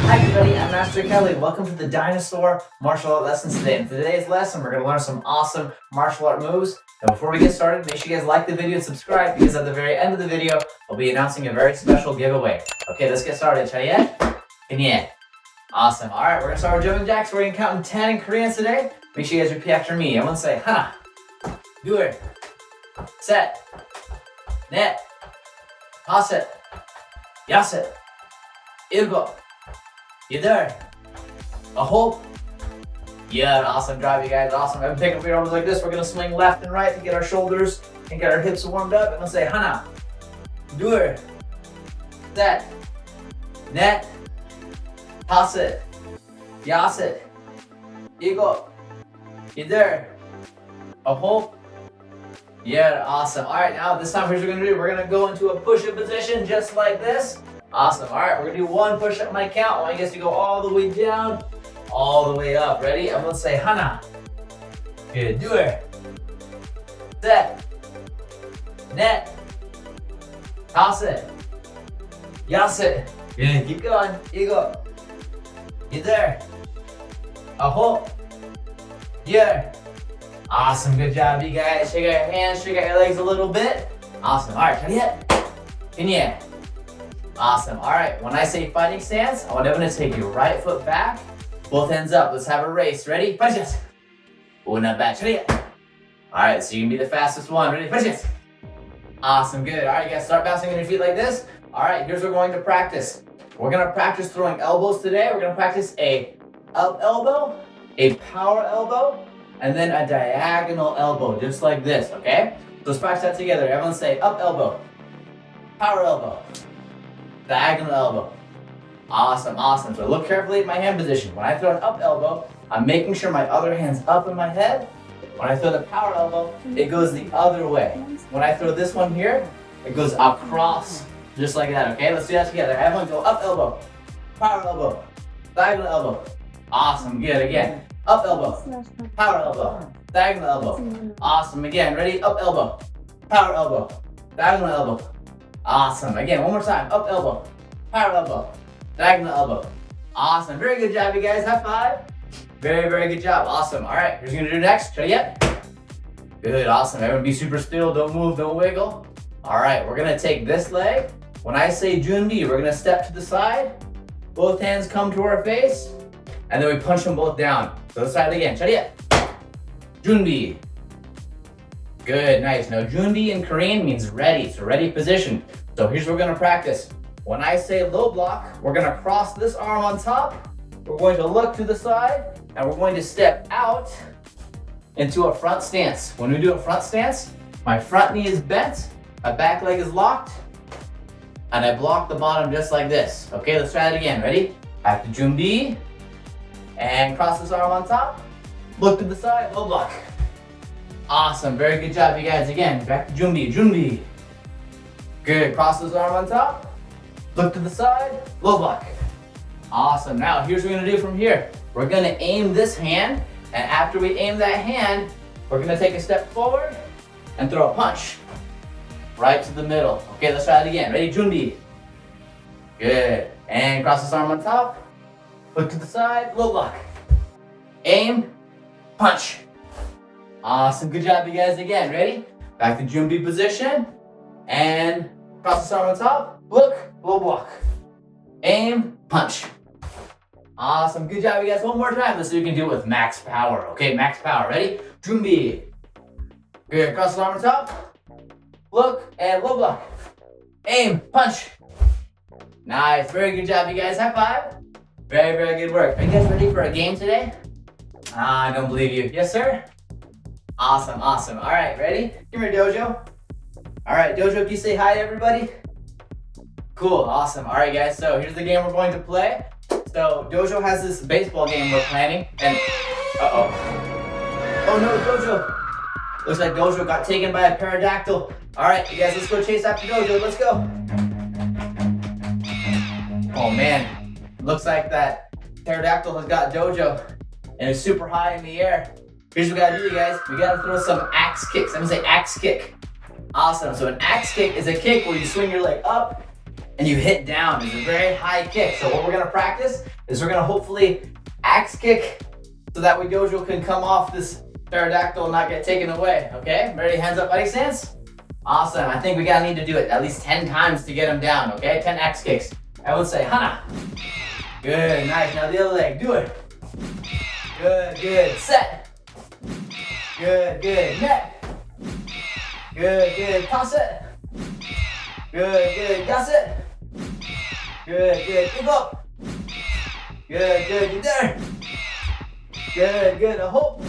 Hi everybody, I'm Master Kelly. Welcome to the Dinosaur martial art lessons today. In today's lesson, we're going to learn some awesome martial art moves. And before we get started, make sure you guys like the video and subscribe because at the very end of the video, I'll be announcing a very special giveaway. Okay, let's get started. Chayet? Kanye. Awesome. All right, we're going to start with jumping jacks. We're going to count in 10 in Korean today. Make sure you guys repeat after me. I'm going to say hana, 둘, 셋, 넷, 다섯, 여섯, 일곱, 여덟, 아홉. Yeah, awesome job, you guys. Awesome. I'm picking up your arms like this. We're gonna swing left and right to get our shoulders and get our hips warmed up. And we'll say 하나, 둘, 셋, 넷, 다섯, 여섯, 일곱, 여덟, 아홉. Yeah, awesome. All right, now this time here's what we're gonna do. We're gonna go into a push-up position just like this. Awesome. All right, we're gonna do one push-up my count. I want you guys to go all the way down, all the way up. Ready? I'm gonna say 하나, 둘, 셋, 넷, 다섯, 여섯. Good. Keep going. 일곱, 여덟, 아홉, 열. Awesome. Good job, you guys. Shake out your hands, shake out your legs a little bit. Awesome. All right, Kanye. Awesome. All right, when I say fighting stance, I want everyone to take your right foot back, both hands up. Let's have a race. Ready? Punches. Una back. All right, so you can be the fastest one. Ready? Punches. Awesome. Good. All right, you guys start bouncing on your feet like this. All right, here's what we're going to practice. We're going to practice throwing elbows today. We're going to practice a up elbow, a power elbow, and then a diagonal elbow, just like this, okay? So let's practice that together. Everyone say up elbow, power elbow, diagonal elbow. Awesome, awesome. So look carefully at my hand position. When I throw an up elbow, I'm making sure my other hand's up in my head. When I throw the power elbow, it goes the other way. When I throw this one here, it goes across, just like that, okay? Let's do that together. Everyone go up elbow, power elbow, diagonal elbow. Awesome, good, again. Up elbow, power elbow, diagonal elbow. Awesome, again, ready? Up elbow, power elbow, diagonal elbow. Awesome, again, one more time. Up elbow, power elbow, diagonal elbow. Awesome, very good job, you guys. High five. Very, very good job. Awesome. All right, here's what we're gonna do next. Ready yet? Good, awesome. Everyone be super still. Don't move, don't wiggle. All right, we're gonna take this leg. When I say 준비, we're gonna step to the side. Both hands come to our face, and then we punch them both down. So let's try it again. Ready yet? 준비. Good, nice. Now 준비 in Korean means ready, so ready position. So here's what we're gonna practice. When I say low block, we're gonna cross this arm on top. We're going to look to the side, and we're going to step out into a front stance. When we do a front stance, my front knee is bent, my back leg is locked, and I block the bottom just like this. Okay, let's try it again. Ready? Back to 준비, and cross this arm on top. Look to the side, low block. Awesome, very good job, you guys. Again, back to 준비. Good, cross this arm on top. Look to the side, low block. Awesome, now here's what we're gonna do from here. We're gonna aim this hand, and after we aim that hand, we're gonna take a step forward and throw a punch right to the middle. Okay, let's try it again. Ready, 준비. Good, and cross this arm on top. Look to the side, low block. Aim, punch. Awesome, good job, you guys. Again, ready? Back to 준비 position, and cross this arm on top. Look, low block. Aim, punch. Awesome, good job, you guys. One more time. Let's see if we can do it with max power. Okay, max power. Ready? 준비. Good, cross the arm on top. Look, and low block. Aim, punch. Nice, very good job, you guys. High five. Very, very good work. Are you guys ready for a game today? I don't believe you. Yes, sir? Awesome, awesome. All right, ready? Come here, Dojo. All right, Dojo, can you say hi to everybody? Cool, awesome. All right, guys, so here's the game we're going to play. So Dojo has this baseball game we're planning, and oh no, Dojo. Looks like Dojo got taken by a pterodactyl. All right, you guys, let's go chase after Dojo. Let's go. Oh man, looks like that pterodactyl has got Dojo, and it's super high in the air. Here's what we gotta do, you guys. We gotta throw some axe kicks. I'm gonna say axe kick. Awesome. So an axe kick is a kick where you swing your leg up and you hit down. It's a very high kick. So what we're gonna practice is we're gonna hopefully axe kick so that way Dojo can come off this pterodactyl and not get taken away, okay? Ready, hands up, fighting stance? Awesome, I think we gotta need to do it at least 10 times to get him down, okay? 10 axe kicks. I would say, Hana. Good, nice, now the other leg, do it. Good, good, set. Good, good, net. Good, good, toss it. Good, good, gas it. Good, good, give up. Good, good, you're there. Good, good, a hope.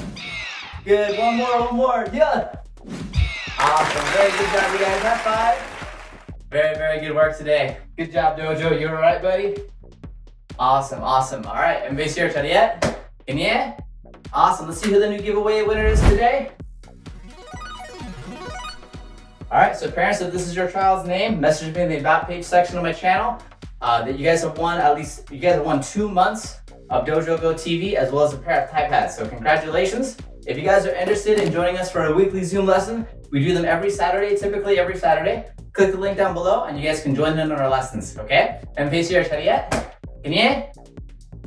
Good, one more, yeah. Awesome, very good job, you guys, high five. Very, very good work today. Good job, Dojo, you all right, buddy? Awesome, awesome. All right, everybody's here, Chariot? Kenya? Awesome, let's see who the new giveaway winner is today. All right, so parents, if this is your child's name, message me in the About page section of my channel that you guys have won 2 months of Dojo Go TV as well as a pair of iPads. So congratulations. If you guys are interested in joining us for a weekly Zoom lesson, we do them every Saturday, typically every Saturday. Click the link down below and you guys can join in on our lessons, okay? And face your Chariot. Kenya?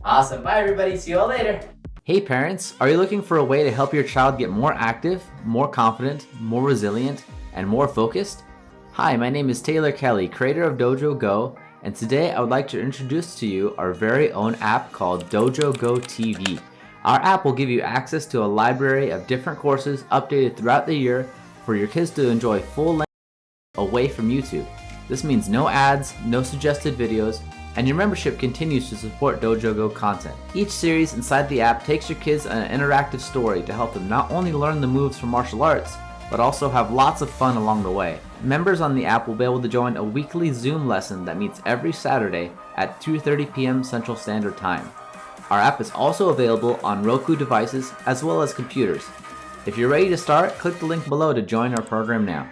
Awesome, bye everybody, see you all later. Hey parents, are you looking for a way to help your child get more active, more confident, more resilient, and more focused? Hi, my name is Taylor Kelly, creator of Dojo Go, and today I would like to introduce to you our very own app called Dojo Go TV. Our app will give you access to a library of different courses updated throughout the year for your kids to enjoy full length away from YouTube. This means no ads, no suggested videos, and your membership continues to support Dojo Go content. Each series inside the app takes your kids on an interactive story to help them not only learn the moves from martial arts, but also have lots of fun along the way. Members on the app will be able to join a weekly Zoom lesson that meets every Saturday at 2:30 p.m. Central Standard Time. Our app is also available on Roku devices as well as computers. If you're ready to start, click the link below to join our program now.